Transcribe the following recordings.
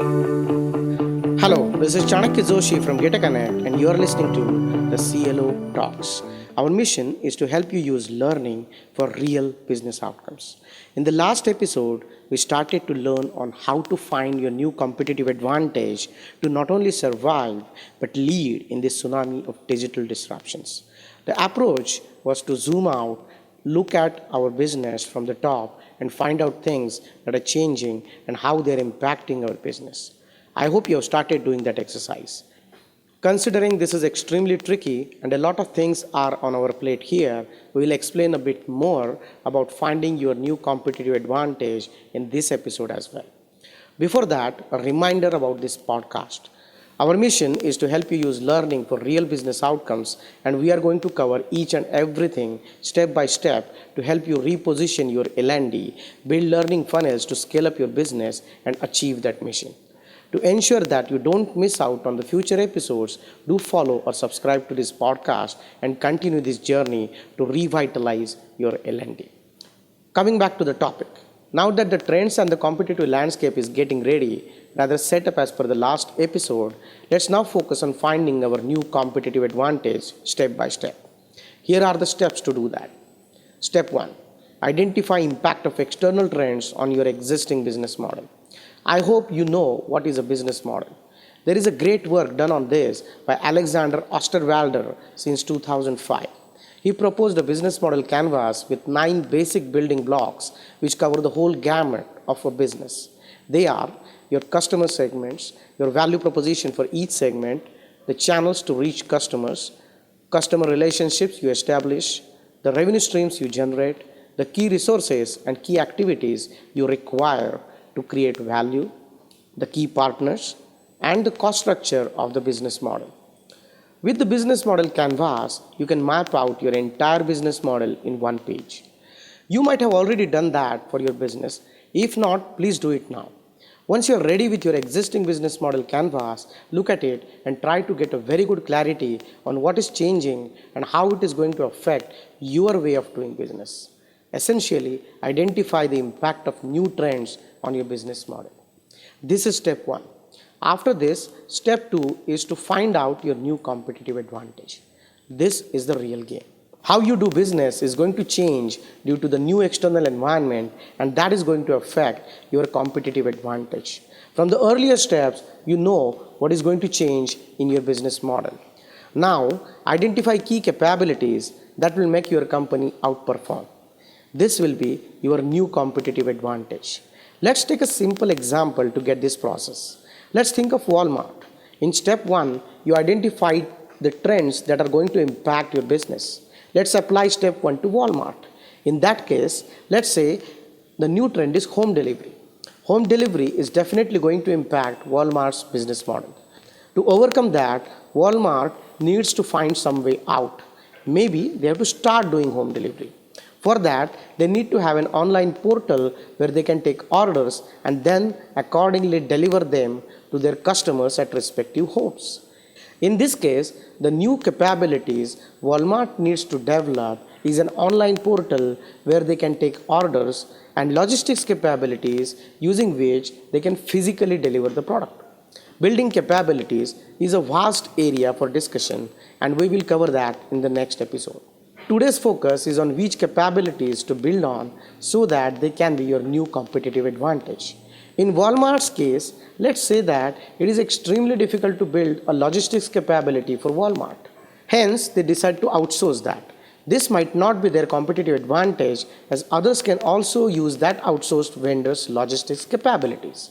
Hello, this is Chanakya Joshi from Gita Connect, and you are listening to the CLO Talks. Our mission is to help you use learning for real business outcomes. In the last episode, we started to learn on how to find your new competitive advantage to not only survive but lead in this tsunami of digital disruptions. The approach was to zoom out, look at our business from the top, and find out things that are changing and how they're impacting our business. I hope you have started doing that exercise. Considering this is extremely tricky and a lot of things are on our plate here, we will explain a bit more about finding your new competitive advantage in this episode as well. Before that, a reminder about this podcast. Our mission is to help you use learning for real business outcomes, and we are going to cover each and everything step by step to help you reposition your L&D, build learning funnels to scale up your business, and achieve that mission. To ensure that you don't miss out on the future episodes, do follow or subscribe to this podcast and continue this journey to revitalize your L&D. Coming back to the topic. Now that the trends and the competitive landscape is getting ready, rather set up as per the last episode, let's now focus on finding our new competitive advantage step by step. Here are the steps to do that. Step 1. Identify impact of external trends on your existing business model. I hope you know what is a business model. There is a great work done on this by Alexander Osterwalder since 2005. He proposed a business model canvas with 9 basic building blocks which cover the whole gamut of a business. They are your customer segments, your value proposition for each segment, the channels to reach customers, customer relationships you establish, the revenue streams you generate, the key resources and key activities you require to create value, the key partners, and the cost structure of the business model. With the business model canvas, you can map out your entire business model in one page. You might have already done that for your business. If not, please do it now. Once you're ready with your existing business model canvas, look at it and try to get a very good clarity on what is changing and how it is going to affect your way of doing business. Essentially, identify the impact of new trends on your business model. This is step 1. After this, step 2 is to find out your new competitive advantage. This is the real game. How you do business is going to change due to the new external environment, and that is going to affect your competitive advantage. From the earlier steps, you know what is going to change in your business model. Now, identify key capabilities that will make your company outperform. This will be your new competitive advantage. Let's take a simple example to get this process. Let's think of Walmart. In step 1, you identified the trends that are going to impact your business. Let's apply step 1 to Walmart. In that case, let's say the new trend is home delivery. Home delivery is definitely going to impact Walmart's business model. To overcome that, Walmart needs to find some way out. Maybe they have to start doing home delivery. For that, they need to have an online portal where they can take orders and then accordingly deliver them to their customers at respective homes. In this case, the new capabilities Walmart needs to develop is an online portal where they can take orders and logistics capabilities using which they can physically deliver the product. Building capabilities is a vast area for discussion, and we will cover that in the next episode. Today's focus is on which capabilities to build on so that they can be your new competitive advantage. In Walmart's case, let's say that it is extremely difficult to build a logistics capability for Walmart. Hence, they decide to outsource that. This might not be their competitive advantage, as others can also use that outsourced vendor's logistics capabilities.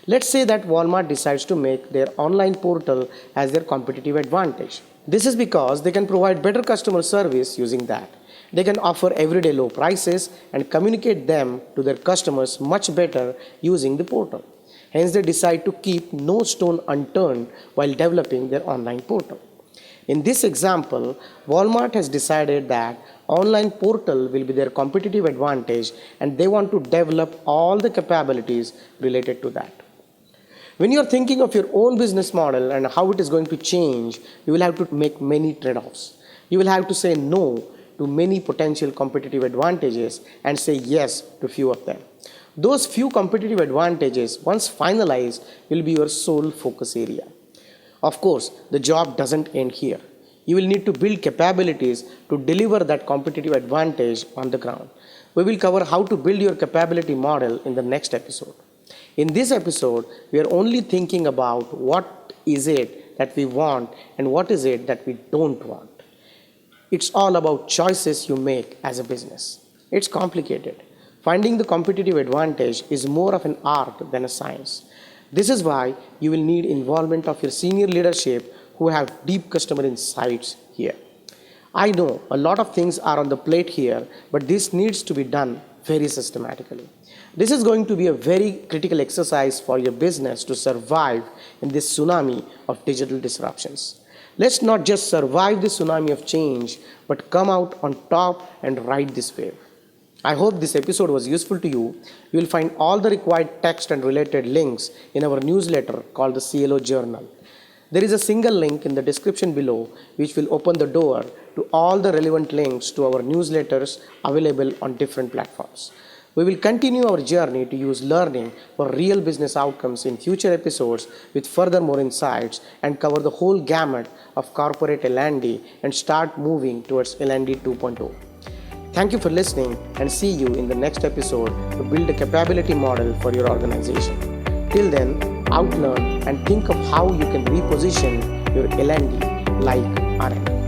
Let's say that Walmart decides to make their online portal as their competitive advantage. This is because they can provide better customer service using that. They can offer everyday low prices and communicate them to their customers much better using the portal. Hence, they decide to keep no stone unturned while developing their online portal. In this example, Walmart has decided that online portal will be their competitive advantage, and they want to develop all the capabilities related to that. When you are thinking of your own business model and how it is going to change, you will have to make many trade-offs. You will have to say no to many potential competitive advantages and say yes to few of them. Those few competitive advantages, once finalized, will be your sole focus area. Of course, the job doesn't end here. You will need to build capabilities to deliver that competitive advantage on the ground. We will cover how to build your capability model in the next episode. In this episode, we are only thinking about what is it that we want and what is it that we don't want. It's all about choices you make as a business. It's complicated. Finding the competitive advantage is more of an art than a science. This is why you will need involvement of your senior leadership who have deep customer insights here. I know a lot of things are on the plate here, but this needs to be done very systematically. This is going to be a very critical exercise for your business to survive in this tsunami of digital disruptions. Let's not just survive this tsunami of change, but come out on top and ride this wave. I hope this episode was useful to you. You will find all the required text and related links in our newsletter called the CLO Journal. There is a single link in the description below which will open the door to all the relevant links to our newsletters available on different platforms. We will continue our journey to use learning for real business outcomes in future episodes with further more insights and cover the whole gamut of corporate L&D and start moving towards L&D 2.0. Thank you for listening and see you in the next episode to build a capability model for your organization. Till then, outlearn and think of how you can reposition your L&D like R&D.